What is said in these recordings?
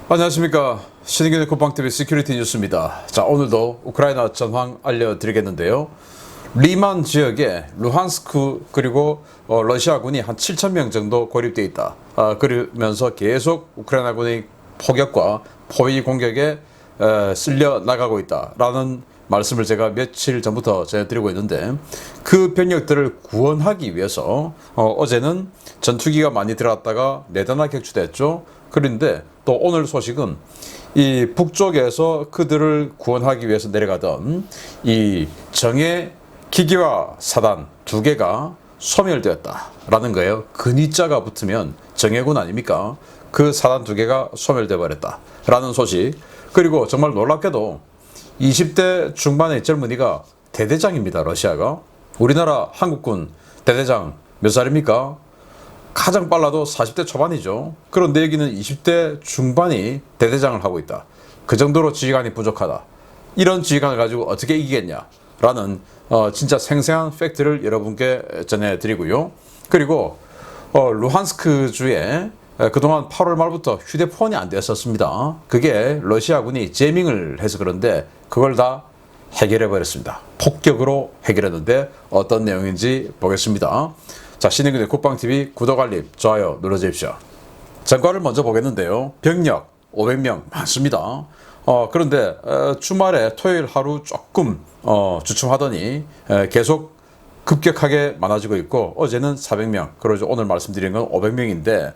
안녕하십니까. 신인균의 쿠팡TV 시큐리티 뉴스입니다. 자, 오늘도 우크라이나 전황 알려드리겠는데요. 리만 지역에 루한스크 그리고 러시아군이 한 7,000명 정도 고립되어 있다. 그러면서 계속 우크라이나군의 포격과 포위 공격에 쓸려 나가고 있다라는 말씀을 제가 며칠 전부터 전해드리고 있는데, 그 병력들을 구원하기 위해서 어제는 전투기가 많이 들어갔다가 내단화 격추됐죠. 그런데 또 오늘 소식은 이 북쪽에서 그들을 구원하기 위해서 내려가던 이 정예 기계화 사단 2개가 소멸되었다라는 거예요. 근위자가 붙으면 정예군 아닙니까? 그 사단 2개가 소멸되어 버렸다라는 소식. 그리고 정말 놀랍게도 20대 중반의 젊은이가 대대장입니다. 러시아가. 우리나라 한국군 대대장 몇 살입니까? 가장 빨라도 40대 초반이죠. 그런데 여기는 20대 중반이 대대장을 하고 있다. 그 정도로 지휘관이 부족하다. 이런 지휘관을 가지고 어떻게 이기겠냐라는 진짜 생생한 팩트를 여러분께 전해드리고요. 그리고 루한스크 주에 그동안 8월 말부터 휴대폰이 안 됐었습니다. 그게 러시아군이 제밍을 해서 그런데 그걸 다 해결해 버렸습니다. 폭격으로 해결했는데 어떤 내용인지 보겠습니다. 자, 신인균의 쿠팡TV 구독, 알림, 좋아요 눌러주십시오. 전과를 먼저 보겠는데요. 병력 500명 많습니다. 그런데 주말에 토요일 하루 조금 주춤하더니 계속 급격하게 많아지고 있고, 어제는 400명, 그러죠. 오늘 말씀드린 건 500명인데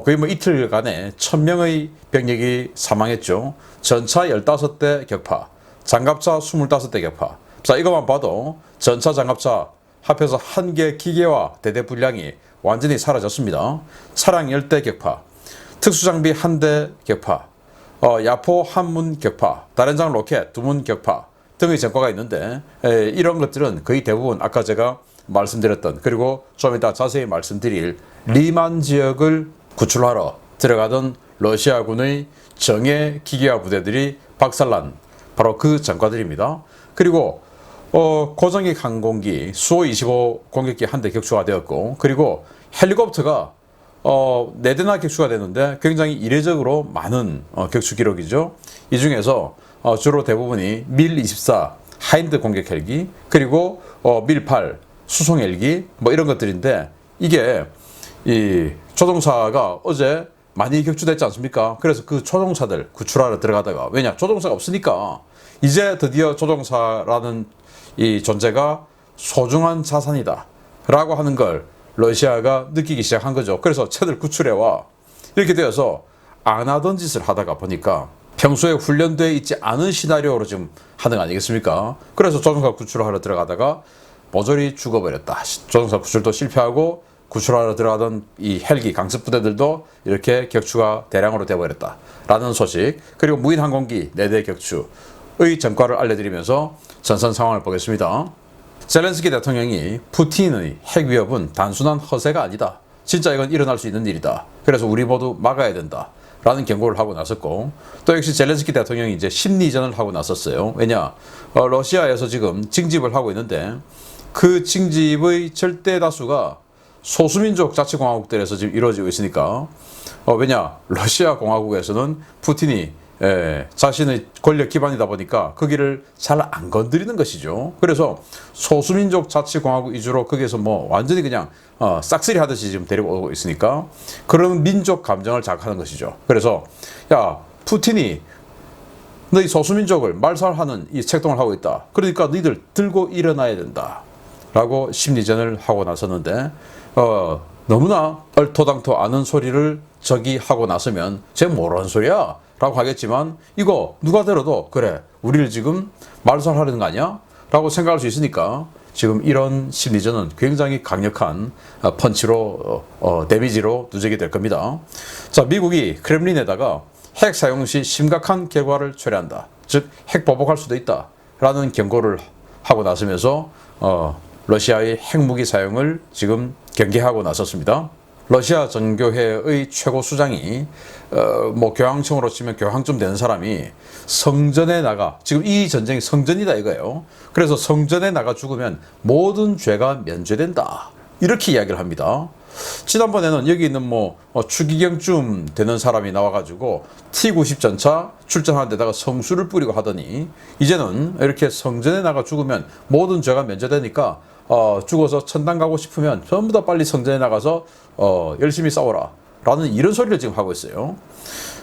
거의 뭐 이틀간에 1000명의 병력이 사망했죠. 전차 15대 격파, 장갑차 25대 격파. 자, 이것만 봐도 전차, 장갑차 합해서 한 개 기계화 대대 분량이 완전히 사라졌습니다. 차량 10대 격파, 특수장비 1대 격파, 야포 1문 격파, 다련장 로켓 2문 격파 등의 전과가 있는데, 이런 것들은 거의 대부분 아까 제가 말씀드렸던, 그리고 좀 이따 자세히 말씀드릴 리만 지역을 구출하러 들어가던 러시아군의 정예 기계화 부대들이 박살난 바로 그 전과들입니다. 그리고 고정익 항공기 수호-25 공격기 1대 격추가 되었고, 그리고 헬리콥터가 4대나 격추가 됐는데 굉장히 이례적으로 많은 격추 기록이죠. 이 중에서 주로 대부분이 밀-24 하인드 공격 헬기, 그리고 밀-8 수송 헬기 뭐 이런 것들인데, 이게 이 조종사가 어제 많이 격추됐지 않습니까? 그래서 그 조종사들 구출하러 들어가다가, 왜냐, 조종사가 없으니까 이제 드디어 조종사라는 이 존재가 소중한 자산이다 라고 하는 걸 러시아가 느끼기 시작한 거죠. 그래서 쟤들 구출해와. 이렇게 되어서 안 하던 짓을 하다가 보니까 평소에 훈련되어 있지 않은 시나리오로 지금 하는 거 아니겠습니까? 그래서 조종사 구출을 하러 들어가다가 모조리 죽어버렸다. 조종사 구출도 실패하고 구출하러 들어가던 이 헬기 강습 부대들도 이렇게 격추가 대량으로 되어버렸다 라는 소식. 그리고 무인 항공기 4대 격추의 전과를 알려드리면서 전선 상황을 보겠습니다. 젤렌스키 대통령이 푸틴의 핵 위협은 단순한 허세가 아니다. 진짜 이건 일어날 수 있는 일이다. 그래서 우리 모두 막아야 된다 라는 경고를 하고 나섰고, 또 역시 젤렌스키 대통령이 이제 심리전을 하고 나섰어요. 왜냐, 러시아에서 지금 징집을 하고 있는데 그 징집의 절대 다수가 소수민족 자치공화국들에서 지금 이루어지고 있으니까, 왜냐, 러시아 공화국에서는 푸틴이 자신의 권력 기반이다 보니까 거기를 잘 안 건드리는 것이죠. 그래서 소수민족 자치공화국 위주로 거기에서 뭐 완전히 그냥 싹쓸이 하듯이 지금 데리고 오고 있으니까 그런 민족 감정을 자극하는 것이죠. 그래서 야, 푸틴이 너희 소수민족을 말살하는 이 책동을 하고 있다. 그러니까 너희들 들고 일어나야 된다 라고 심리전을 하고 나섰는데, 너무나 얼토당토 않은 소리를 저기 하고 나서면 쟤 뭐라는 소리야? 라고 하겠지만, 이거 누가 들어도 그래, 우리를 지금 말살하려는 거 아니야? 라고 생각할 수 있으니까 지금 이런 심리전은 굉장히 강력한 펀치로 데미지로 누적이 될 겁니다. 자, 미국이 크렘린에다가 핵 사용 시 심각한 결과를 초래한다, 즉 핵 보복할 수도 있다 라는 경고를 하고 나서면서 러시아의 핵무기 사용을 지금 경계하고 나섰습니다. 러시아 전교회의 최고 수장이 뭐 교황청으로 치면 교황쯤 되는 사람이 성전에 나가, 지금 이 전쟁이 성전이다 이거예요. 그래서 성전에 나가 죽으면 모든 죄가 면제된다 이렇게 이야기를 합니다. 지난번에는 여기 있는 추기경쯤 되는 사람이 나와가지고 T-90 전차 출전하는 데다가 성수를 뿌리고 하더니 이제는 이렇게 성전에 나가 죽으면 모든 죄가 면제되니까 죽어서 천당 가고 싶으면 전부 다 빨리 성전에 나가서 열심히 싸워라 라는 이런 소리를 지금 하고 있어요.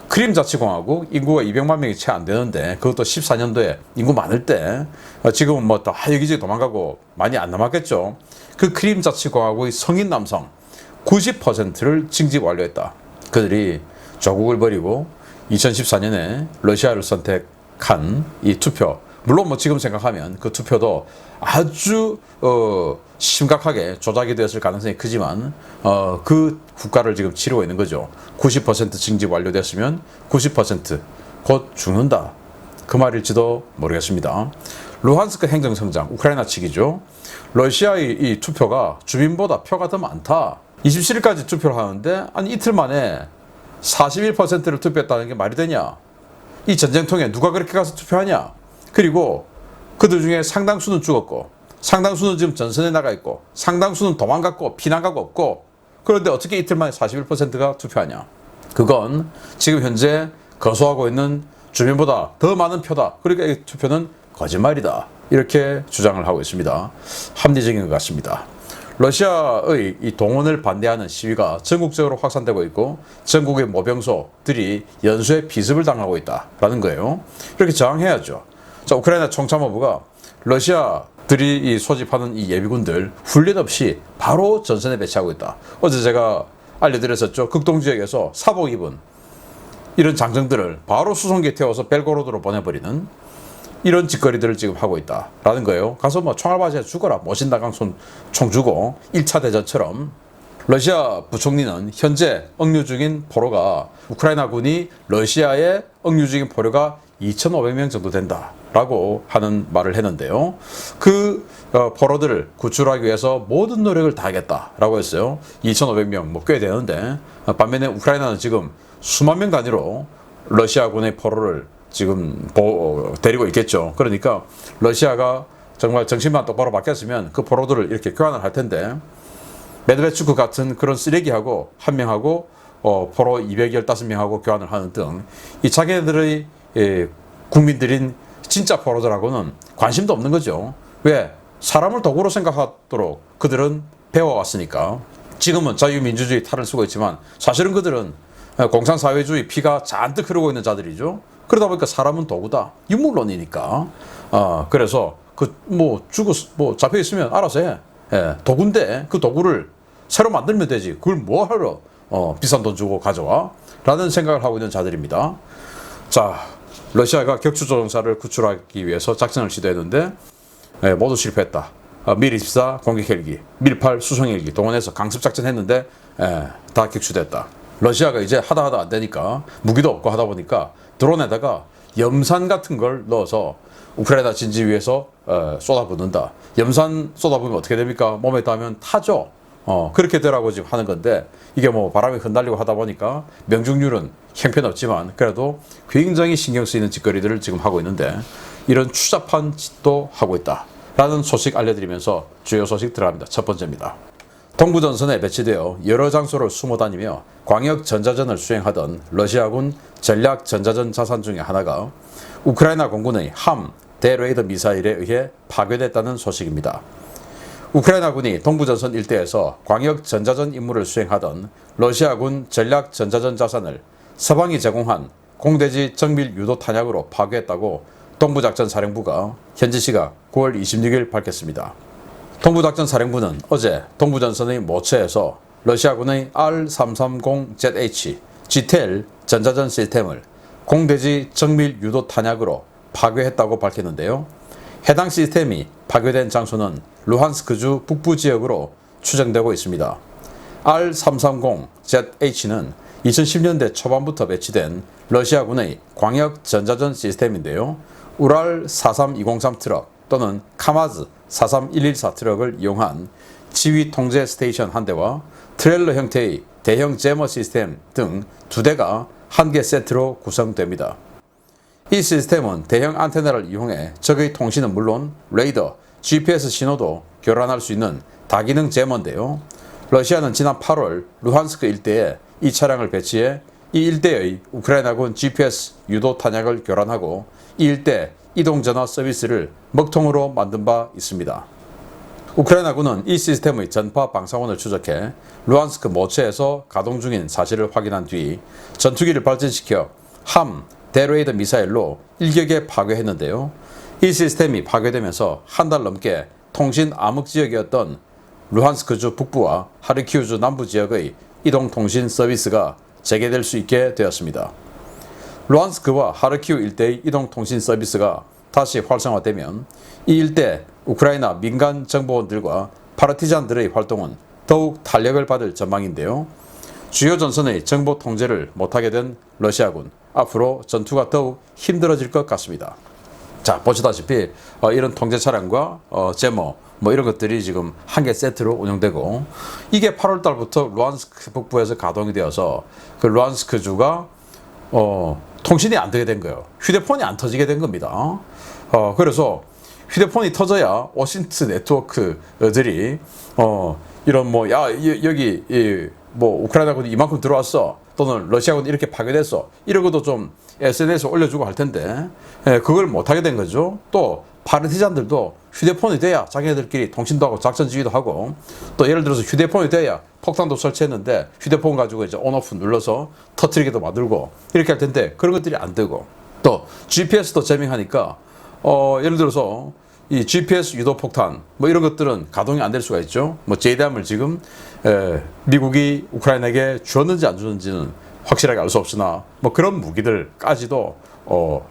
크림 자치공화국 인구가 200만 명이 채 안 되는데 그것도 14년도에 인구 많을 때 지금은 다 여기저기 도망가고 많이 안 남았겠죠. 그 크림 자치공화국의 성인 남성 90%를 징집 완료했다. 그들이 조국을 버리고 2014년에 러시아를 선택한 이 투표, 물론 지금 생각하면 그 투표도 아주 심각하게 조작이 되었을 가능성이 크지만 그 국가를 지금 치르고 있는 거죠. 90% 징집 완료됐으면 90% 죽는다. 그 말일지도 모르겠습니다. 루한스크 행정성장, 우크라이나 측이죠. 러시아의 이 투표가 주민보다 표가 더 많다. 27일까지 투표를 하는데 아니 이틀 만에 41%를 투표했다는 게 말이 되냐? 이 전쟁통에 누가 그렇게 가서 투표하냐? 그리고 그들 중에 상당수는 죽었고 상당수는 지금 전선에 나가 있고 상당수는 도망갔고 피난가고 없고 그런데 어떻게 이틀 만에 41%가 투표하냐? 그건 지금 현재 거소하고 있는 주민보다 더 많은 표다. 그러니까 이 투표는 거짓말이다. 이렇게 주장을 하고 있습니다. 합리적인 것 같습니다. 러시아의 이 동원을 반대하는 시위가 전국적으로 확산되고 있고 전국의 모병소들이 연수에 비습을 당하고 있다라는 거예요. 이렇게 저항해야죠. 자, 우크라이나 총참모부가 러시아들이 이 소집하는 이 예비군들 훈련 없이 바로 전선에 배치하고 있다. 어제 제가 알려드렸었죠. 극동 지역에서 사복 입은 이런 장정들을 바로 수송기에 태워서 벨고로드로 보내버리는 이런 짓거리들을 지금 하고 있다라는 거예요. 가서 총알 맞아 죽어라. 모신다강 총 주고 1차 대전처럼. 러시아 부총리는 현재 억류 중인 포로가 우크라이나군이 러시아에 억류 중인 포로가 2,500명 정도 된다라고 하는 말을 했는데요. 그 포로들을 구출하기 위해서 모든 노력을 다하겠다라고 했어요. 2,500명 꽤 되는데 반면에 우크라이나는 지금 수만 명 단위로 러시아군의 포로를 지금 데리고 있겠죠. 그러니까 러시아가 정말 정신만 똑바로 바뀌었으면 그 포로들을 이렇게 교환을 할 텐데 메드베추크 같은 그런 쓰레기하고 한 명하고 포로 215명하고 교환을 하는 등 이 자기네들의 국민들인 진짜 포로들하고는 관심도 없는 거죠. 왜? 사람을 도구로 생각하도록 그들은 배워왔으니까. 지금은 자유민주주의 탈을 쓰고 있지만 사실은 그들은 공산사회주의 피가 잔뜩 흐르고 있는 자들이죠. 그러다 보니까 사람은 도구다. 유물론이니까. 그래서 잡혀 있으면 알아서 해. 도구인데 그 도구를 새로 만들면 되지. 그걸 뭐 하러 비싼 돈 주고 가져와? 라는 생각을 하고 있는 자들입니다. 자, 러시아가 격추조종사를 구출하기 위해서 작전을 시도했는데 모두 실패했다. 밀-24 공격 헬기, 밀-8 수송 헬기 동원해서 강습 작전 했는데 다 격추됐다. 러시아가 이제 하다 안 되니까 무기도 없고 하다 보니까 드론에다가 염산 같은 걸 넣어서 우크라이나 진지 위에서 쏟아붓는다. 염산 쏟아부으면 어떻게 됩니까? 몸에 닿으면 타죠. 그렇게 되라고 지금 하는 건데 이게 바람이 흩날리고 하다 보니까 명중률은 형편없지만 그래도 굉장히 신경 쓰이는 짓거리들을 지금 하고 있는데 이런 추잡한 짓도 하고 있다. 라는 소식 알려드리면서 주요 소식 들어갑니다. 첫 번째입니다. 동부전선에 배치되어 여러 장소를 숨어 다니며 광역 전자전을 수행하던 러시아군 전략 전자전 자산 중에 하나가 우크라이나 공군의 함 대레이더 미사일에 의해 파괴됐다는 소식입니다. 우크라이나군이 동부전선 일대에서 광역 전자전 임무를 수행하던 러시아군 전략 전자전 자산을 서방이 제공한 공대지 정밀 유도 탄약으로 파괴했다고 동부작전사령부가 현지 시각 9월 26일 밝혔습니다. 동부작전사령부는 어제 동부전선의 모처에서 러시아군의 R-330ZH GTEL 전자전 시스템을 공대지 정밀 유도 탄약으로 파괴했다고 밝혔는데요. 해당 시스템이 파괴된 장소는 루한스크주 북부 지역으로 추정되고 있습니다. R-330ZH는 2010년대 초반부터 배치된 러시아군의 광역 전자전 시스템인데요. 우랄 43203 트럭 또는 카마즈 43114 트럭을 이용한 지휘 통제 스테이션 한 대와 트레일러 형태의 대형 제머 시스템 등 2대가 한 개 세트로 구성됩니다. 이 시스템은 대형 안테나를 이용해 적의 통신은 물론 레이더, GPS 신호도 교란할 수 있는 다기능 제머인데요. 러시아는 지난 8월 루한스크 일대에 이 차량을 배치해 이 일대의 우크라이나군 GPS 유도 탄약을 교란하고 이 일대 이동전화 서비스를 먹통으로 만든 바 있습니다. 우크라이나군은 이 시스템의 전파 방사원을 추적해 루한스크 모처에서 가동 중인 사실을 확인한 뒤 전투기를 발전시켜 함 데레이더 미사일로 일격에 파괴했는데요. 이 시스템이 파괴되면서 한 달 넘게 통신 암흑 지역이었던 루한스크주 북부와 하르키우주 남부 지역의 이동통신 서비스가 재개될 수 있게 되었습니다. 루한스크와 하르키우 일대의 이동통신 서비스가 다시 활성화되면 이 일대 우크라이나 민간 정보원들과 파르티잔들의 활동은 더욱 탄력을 받을 전망인데요. 주요 전선의 정보 통제를 못하게 된 러시아군, 앞으로 전투가 더욱 힘들어질 것 같습니다. 자, 보시다시피 이런 통제 차량과 제모 이런 것들이 지금 한 개 세트로 운영되고, 이게 8월 달부터 루한스크 북부에서 가동이 되어서 그 루한스크주가 통신이 안 되게 된 거예요. 휴대폰이 안 터지게 된 겁니다. 그래서 휴대폰이 터져야 오신트 네트워크들이 이런 여기 우크라이나군이 이만큼 들어왔어, 또는 러시아군이 이렇게 파괴됐어, 이러고도 좀 SNS에 올려주고 할 텐데 그걸 못하게 된 거죠. 또 파르티잔들도 휴대폰이 돼야 자기네들끼리 통신도 하고 작전 지휘도 하고, 또 예를 들어서 휴대폰이 돼야 폭탄도 설치했는데 휴대폰 가지고 이제 온오프 눌러서 터트리기도 만들고 이렇게 할 텐데 그런 것들이 안 되고, 또 GPS도 재밍하니까 예를 들어서 이 GPS 유도 폭탄 이런 것들은 가동이 안 될 수가 있죠. JDAM을 지금 미국이 우크라이나에게 주었는지 안 주는지는 확실하게 알 수 없으나 그런 무기들까지도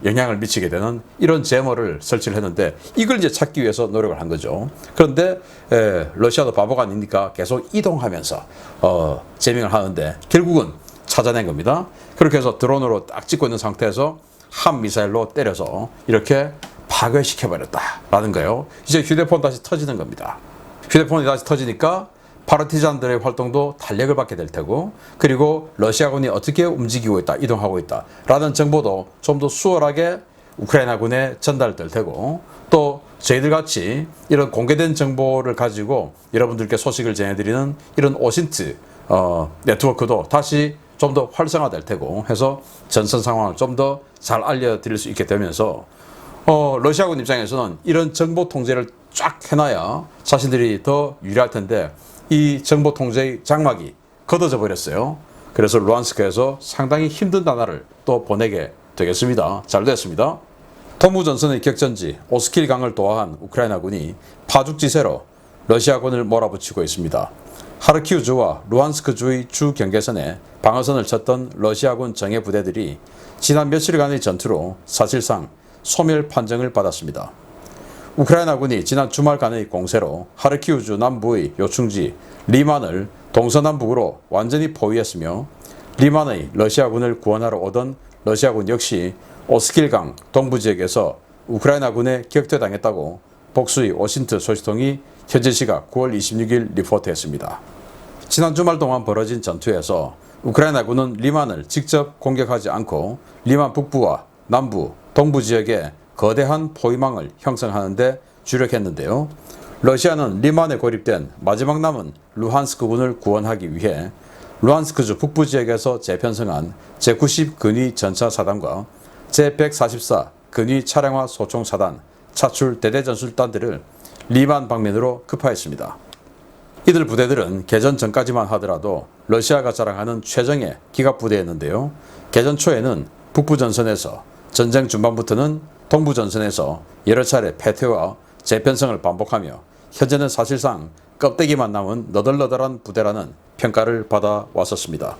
영향을 미치게 되는 이런 제모를 설치를 했는데, 이걸 이제 찾기 위해서 노력을 한 거죠. 그런데 러시아도 바보가 아니니까 계속 이동하면서 제밍을 하는데 결국은 찾아낸 겁니다. 그렇게 해서 드론으로 딱 찍고 있는 상태에서 함 미사일로 때려서 이렇게 파괴시켜버렸다라는 거예요. 이제 휴대폰 다시 터지는 겁니다. 휴대폰이 다시 터지니까 파르티잔들의 활동도 탄력을 받게 될 테고, 그리고 러시아군이 어떻게 움직이고 있다, 이동하고 있다 라는 정보도 좀 더 수월하게 우크라이나군에 전달될 테고, 또 저희들 같이 이런 공개된 정보를 가지고 여러분들께 소식을 전해드리는 이런 오신트 네트워크도 다시 좀 더 활성화될 테고 해서 전선 상황을 좀 더 잘 알려드릴 수 있게 되면서 러시아군 입장에서는 이런 정보 통제를 쫙 해놔야 자신들이 더 유리할 텐데 이 정보 통제의 장막이 걷어져 버렸어요. 그래서 루한스크에서 상당히 힘든 나날을 또 보내게 되겠습니다. 잘 됐습니다. 동부전선의 격전지 오스킬강을 도하한 우크라이나군이 파죽지세로 러시아군을 몰아붙이고 있습니다. 하르키우주와 루한스크주의 주 경계선에 방어선을 쳤던 러시아군 정예 부대들이 지난 며칠간의 전투로 사실상 소멸 판정을 받았습니다. 우크라이나군이 지난 주말간의 공세로 하르키우주 남부의 요충지 리만을 동서남북으로 완전히 포위했으며, 리만의 러시아군을 구원하러 오던 러시아군 역시 오스킬강 동부지역에서 우크라이나군에 격퇴당했다고 복수의 오신트 소식통이 현재 시각 9월 26일 리포트했습니다. 지난 주말 동안 벌어진 전투에서 우크라이나군은 리만을 직접 공격하지 않고 리만 북부와 남부, 동부 지역에 거대한 포위망을 형성하는 데 주력했는데요. 러시아는 리만에 고립된 마지막 남은 루한스크군을 구원하기 위해 루한스크주 북부 지역에서 재편성한 제90 근위 전차 사단과 제144 근위 차량화 소총 사단, 차출 대대전술단들을 리만 방면으로 급파했습니다. 이들 부대들은 개전 전까지만 하더라도 러시아가 자랑하는 최정예 기갑부대였는데요. 개전 초에는 북부 전선에서, 전쟁 중반부터는 동부 전선에서 여러 차례 패퇴와 재편성을 반복하며 현재는 사실상 껍데기만 남은 너덜너덜한 부대라는 평가를 받아 왔었습니다.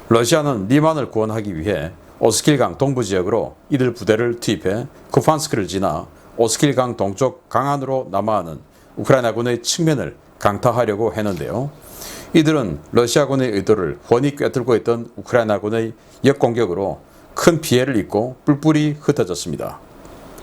러시아는 리만을 구원하기 위해 오스킬강 동부 지역으로 이들 부대를 투입해 쿠판스크를 지나 오스킬강 동쪽 강안으로 남하하는 우크라이나군의 측면을 강타하려고 했는데요. 이들은 러시아군의 의도를 훤히 꿰뚫고 있던 우크라이나군의 역공격으로 큰 피해를 입고 뿔뿔이 흩어졌습니다.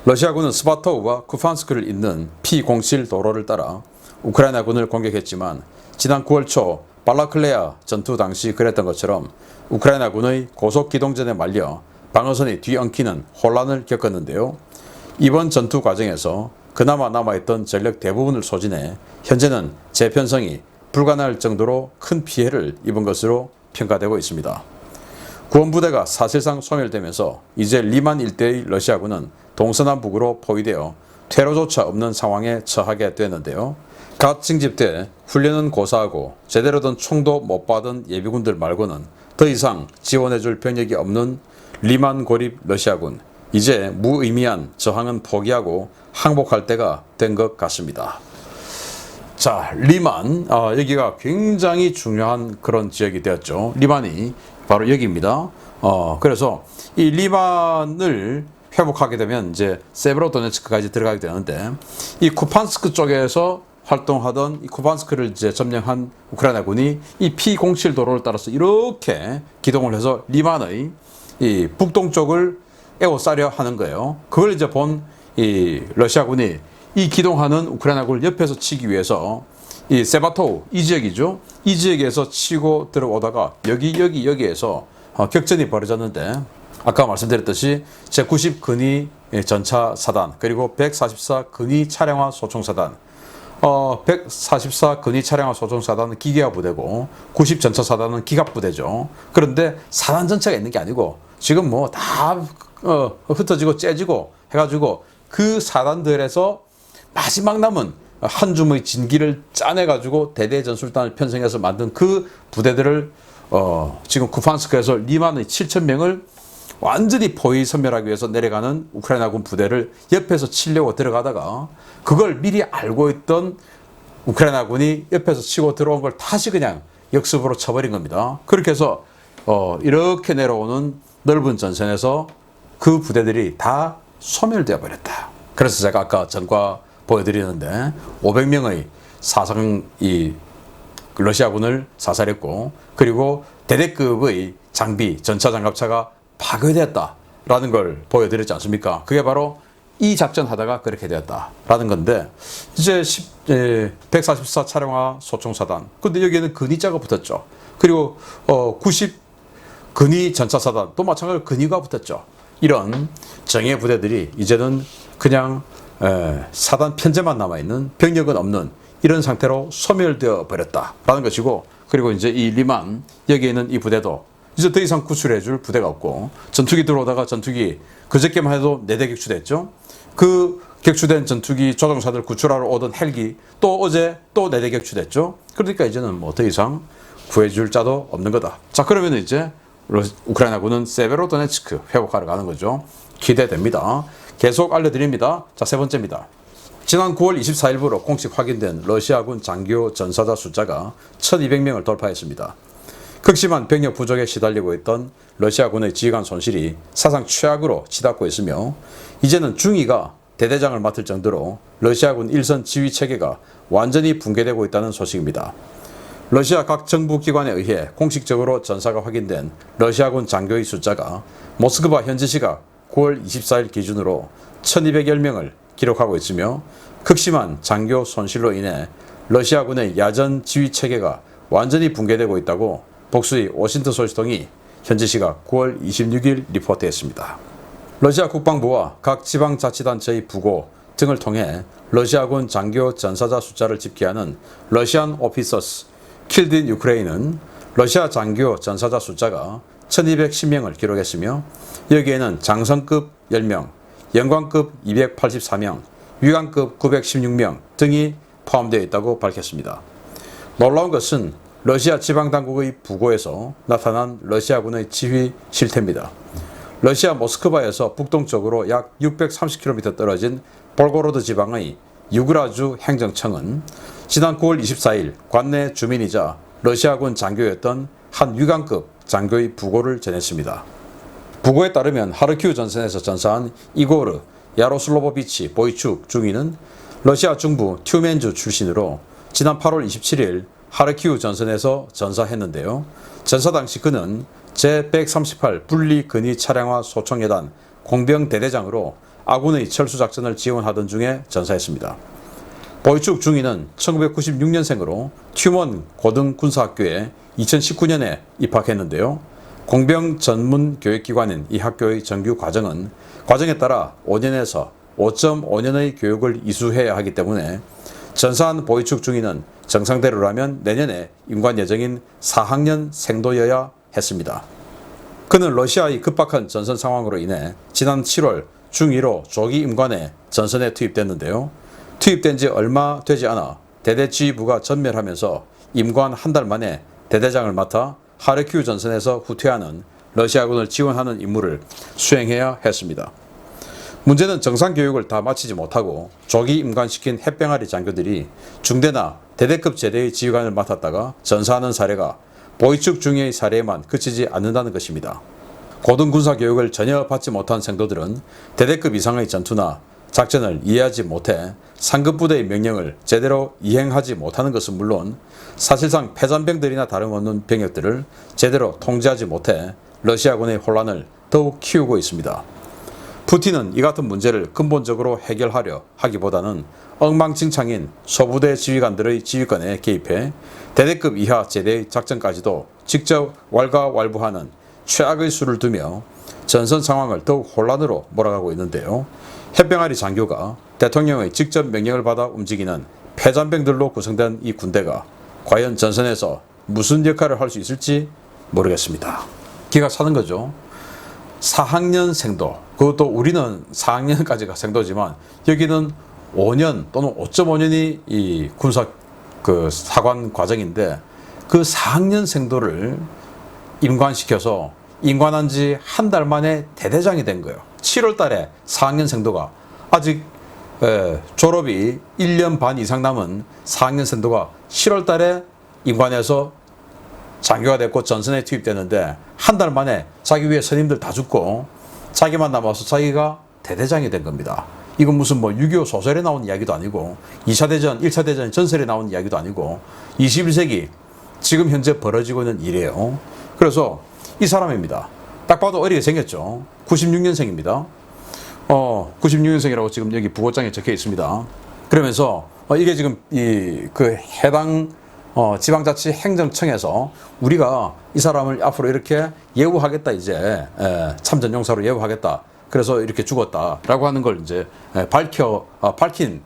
러시아군은 스바토우와 쿠판스크를 잇는 P07 도로를 따라 우크라이나군을 공격했지만 지난 9월 초 발라클레아 전투 당시 그랬던 것처럼 우크라이나군의 고속기동전에 말려 방어선이 뒤엉키는 혼란을 겪었는데요. 이번 전투 과정에서 그나마 남아있던 전력 대부분을 소진해 현재는 재편성이 불가능할 정도로 큰 피해를 입은 것으로 평가되고 있습니다. 구원부대가 사실상 소멸되면서 이제 리만 일대의 러시아군은 동서남북으로 포위되어 퇴로조차 없는 상황에 처하게 되는데요. 갓 징집돼 훈련은 고사하고 제대로 된 총도 못 받은 예비군들 말고는 더 이상 지원해줄 병력이 없는 리만 고립 러시아군, 이제 무의미한 저항은 포기하고 항복할 때가 된 것 같습니다. 자, 리만, 여기가 굉장히 중요한 그런 지역이 되었죠. 리만이 바로 여기입니다. 그래서 이 리만을 회복하게 되면 이제 세베로도네츠크까지 들어가게 되는데, 이 쿠판스크 쪽에서 활동하던 이 쿠판스크를 이제 점령한 우크라이나군이 이 P07 도로를 따라서 이렇게 기동을 해서 리만의 이 북동쪽을 에워싸려 하는 거예요. 그걸 이제 본 이 러시아군이 이 기동하는 우크라이나군을 옆에서 치기 위해서 이 세바토우, 이 지역이죠. 이 지역에서 치고 들어오다가 여기에서 격전이 벌어졌는데, 아까 말씀드렸듯이 제90 근위 전차 사단, 그리고 144 근위 차량화 소총사단, 144 근위 차량화 소총사단은 기계화 부대고 90 전차 사단은 기갑 부대죠. 그런데 사단 전체가 있는 게 아니고 지금 뭐 다 흩어지고 째지고 해가지고 그 사단들에서 마지막 남은 한 줌의 진기를 짜내가지고 대대전술단을 편성해서 만든 그 부대들을 지금 쿠판스크에서 리만의 7,000명을 완전히 포위 섬멸하기 위해서 내려가는 우크라이나군 부대를 옆에서 치려고 들어가다가 그걸 미리 알고 있던 우크라이나군이 옆에서 치고 들어온 걸 다시 그냥 역습으로 쳐버린 겁니다. 그렇게 해서 이렇게 내려오는 넓은 전선에서 그 부대들이 다 소멸되어 버렸다. 그래서 제가 아까 전과 보여드리는데 500명의 사상 이 러시아군을 사살했고, 그리고 대대급의 장비 전차 장갑차가 파괴되었다라는 걸 보여드렸지 않습니까? 그게 바로 이 작전 하다가 그렇게 되었다라는 건데, 이제 144 차량화 소총사단, 근데 여기에는 근위자가 붙었죠. 그리고 90 근위 전차사단 또 마찬가지로 근위가 붙었죠. 이런 정예 부대들이 이제는 그냥 사단 편제만 남아있는, 병력은 없는 이런 상태로 소멸되어 버렸다라는 것이고, 그리고 이제 이 리만 여기에는 이 부대도 이제 더 이상 구출해줄 부대가 없고, 전투기 들어오다가 전투기 그저께만 해도 4대 격추됐죠. 그 격추된 전투기 조종사들 구출하러 오던 헬기 또 어제 또 4대 격추됐죠. 그러니까 이제는 뭐 더 이상 구해줄 자도 없는 거다. 자, 그러면 이제 우크라이나군은 세베로도네츠크 회복하러 가는 거죠. 기대됩니다. 계속 알려드립니다. 자, 세 번째입니다. 지난 9월 24일부로 공식 확인된 러시아군 장교 전사자 숫자가 1200명을 돌파했습니다. 극심한 병력 부족에 시달리고 있던 러시아군의 지휘관 손실이 사상 최악으로 치닫고 있으며, 이제는 중위가 대대장을 맡을 정도로 러시아군 일선 지휘 체계가 완전히 붕괴되고 있다는 소식입니다. 러시아 각 정부 기관에 의해 공식적으로 전사가 확인된 러시아군 장교의 숫자가 모스크바 현지 시각 9월 24일 기준으로 1210명을 기록하고 있으며, 극심한 장교 손실로 인해 러시아군의 야전 지휘 체계가 완전히 붕괴되고 있다고 복수의 워싱턴 소식통이 현지 시각 9월 26일 리포트했습니다. 러시아 국방부와 각 지방자치단체의 부고 등을 통해 러시아군 장교 전사자 숫자를 집계하는 러시안 오피서스 킬드 인 유크레인은 러시아 장교 전사자 숫자가 1210명을 기록했으며, 여기에는 장성급 10명, 영광급 284명, 위관급 916명 등이 포함되어 있다고 밝혔습니다. 놀라운 것은 러시아 지방당국의 부고에서 나타난 러시아군의 지휘 실태입니다. 러시아 모스크바에서 북동쪽으로 약 630km 떨어진 볼고로드 지방의 유그라주 행정청은 지난 9월 24일 관내 주민이자 러시아군 장교였던 한 위관급 장교의 부고를 전했습니다. 부고에 따르면 하르키우 전선에서 전사한 이고르 야로슬로보비치 보이축 중위는 러시아 중부 튜멘주 출신으로 지난 8월 27일 하르키우 전선에서 전사했는데요. 전사 당시 그는 제138 분리 근위 차량화 소총여단 공병대대장으로 아군의 철수작전을 지원하던 중에 전사했습니다. 보이축 중위는 1996년생으로 튜먼 고등군사학교에 2019년에 입학했는데요. 공병 전문 교육기관인 이 학교의 정규 과정은 과정에 따라 5년에서 5.5년의 교육을 이수해야 하기 때문에 전사한 보이축 중위는 정상대로라면 내년에 임관 예정인 4학년 생도여야 했습니다. 그는 러시아의 급박한 전선 상황으로 인해 지난 7월 중1호 조기 임관에 전선에 투입됐는데요. 투입된 지 얼마 되지 않아 대대 지휘부가 전멸하면서 임관 한 달 만에 대대장을 맡아 하르키우 전선에서 후퇴하는 러시아군을 지원하는 임무를 수행해야 했습니다. 문제는 정상교육을 다 마치지 못하고 조기 임관시킨 햇병아리 장교들이 중대나 대대급 제대의 지휘관을 맡았다가 전사하는 사례가 보이축 중위의 사례에만 그치지 않는다는 것입니다. 고등군사교육을 전혀 받지 못한 생도들은 대대급 이상의 전투나 작전을 이해하지 못해 상급 부대의 명령을 제대로 이행하지 못하는 것은 물론 사실상 패잔병들이나 다름없는 병력들을 제대로 통제하지 못해 러시아군의 혼란을 더욱 키우고 있습니다. 푸틴은 이 같은 문제를 근본적으로 해결하려 하기보다는 엉망진창인 소부대 지휘관들의 지휘권에 개입해 대대급 이하 제대의 작전까지도 직접 왈가왈부하는 최악의 수를 두며 전선 상황을 더욱 혼란으로 몰아가고 있는데요. 햇병아리 장교가 대통령의 직접 명령을 받아 움직이는 패잔병들로 구성된 이 군대가 과연 전선에서 무슨 역할을 할 수 있을지 모르겠습니다. 기가 차는 거죠. 4학년 생도, 그것도 우리는 4학년까지가 생도지만 여기는 5년 또는 5.5년이 이 군사 사관 과정인데 그 4학년 생도를 임관시켜서 임관한 지 한 달 만에 대대장이 된 거예요. 7월 달에 4학년 생도가 아직 졸업이 1년 반 이상 남은 4학년 생도가 7월 달에 임관해서 장교가 됐고 전선에 투입됐는데 한 달 만에 자기 위에 선임들 다 죽고 자기만 남아서 자기가 대대장이 된 겁니다. 이건 무슨 6.25 소설에 나온 이야기도 아니고 2차 대전, 1차 대전 전설에 나온 이야기도 아니고 21세기 지금 현재 벌어지고 있는 일이에요. 그래서 이 사람입니다. 딱 봐도 어리게 생겼죠. 96년생입니다. 96년생이라고 지금 여기 부고장에 적혀 있습니다. 그러면서 이게 지금 해당 지방자치 행정청에서 우리가 이 사람을 앞으로 이렇게 예우하겠다, 이제 참전용사로 예우하겠다. 그래서 이렇게 죽었다라고 하는 걸 이제 밝힌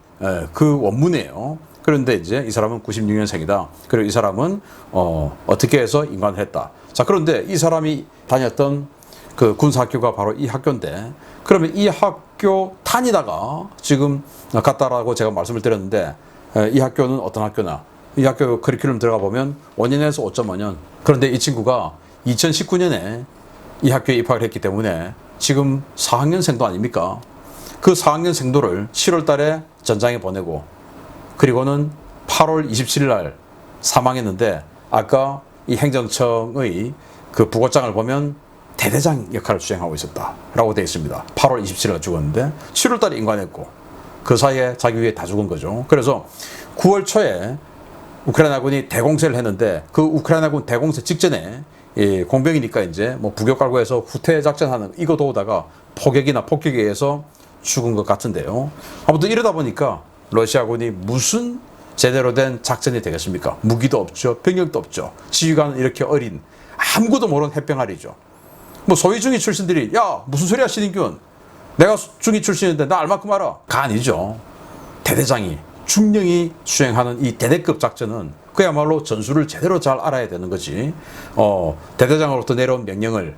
그 원문이에요. 그런데 이제 이 사람은 96년생이다. 그리고 이 사람은 어떻게 해서 임관을 했다. 자, 그런데 이 사람이 다녔던 그 군사학교가 바로 이 학교인데, 그러면 이 학교 다니다가 지금 갔다라고 제가 말씀을 드렸는데, 이 학교는 어떤 학교나, 이 학교 커리큘럼 들어가 보면 5년에서 5.5년. 그런데 이 친구가 2019년에 이 학교에 입학을 했기 때문에 지금 4학년생도 아닙니까? 그 4학년생도를 7월 달에 전장에 보내고, 그리고는 8월 27일 날 사망했는데, 아까 이 행정청의 그 부고장을 보면 대대장 역할을 수행하고 있었다라고 되어 있습니다. 8월 27일 날 죽었는데 7월 달에 임관했고 그 사이에 자기 위에 다 죽은 거죠. 그래서 9월 초에 우크라이나군이 대공세를 했는데 그 우크라이나군 대공세 직전에 공병이니까 이제 부교 깔고 해서 후퇴 작전하는 이거 도우다가 포격이나 폭격에 의해서 죽은 것 같은데요. 아무튼 이러다 보니까 러시아군이 무슨 제대로 된 작전이 되겠습니까? 무기도 없죠. 병력도 없죠. 지휘관은 이렇게 어린 아무것도 모르는 햇병아리죠. 소위 중위 출신들이 야 무슨 소리야 신인균, 내가 중위 출신인데 나 알만큼 알아. 가 아니죠. 대대장이 중령이 수행하는 이 대대급 작전은 그야말로 전술을 제대로 잘 알아야 되는 거지. 대대장으로부터 내려온 명령을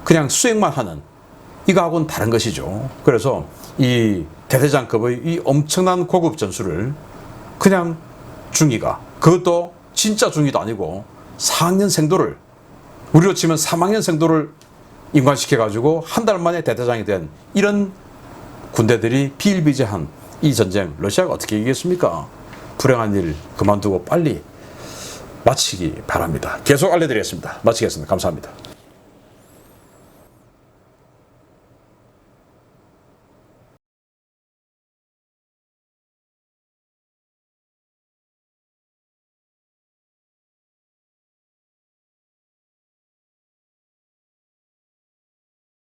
그냥 수행만 하는 이거하고는 다른 것이죠. 그래서 이 대대장급의 이 엄청난 고급 전술을 그냥 중위가, 그것도 진짜 중위도 아니고 4학년 생도를, 우리로 치면 3학년 생도를 임관시켜가지고 한 달 만에 대대장이 된 이런 군대들이 비일비재한 이 전쟁, 러시아가 어떻게 이기겠습니까? 불행한 일 그만두고 빨리 마치기 바랍니다. 계속 알려드리겠습니다. 마치겠습니다. 감사합니다.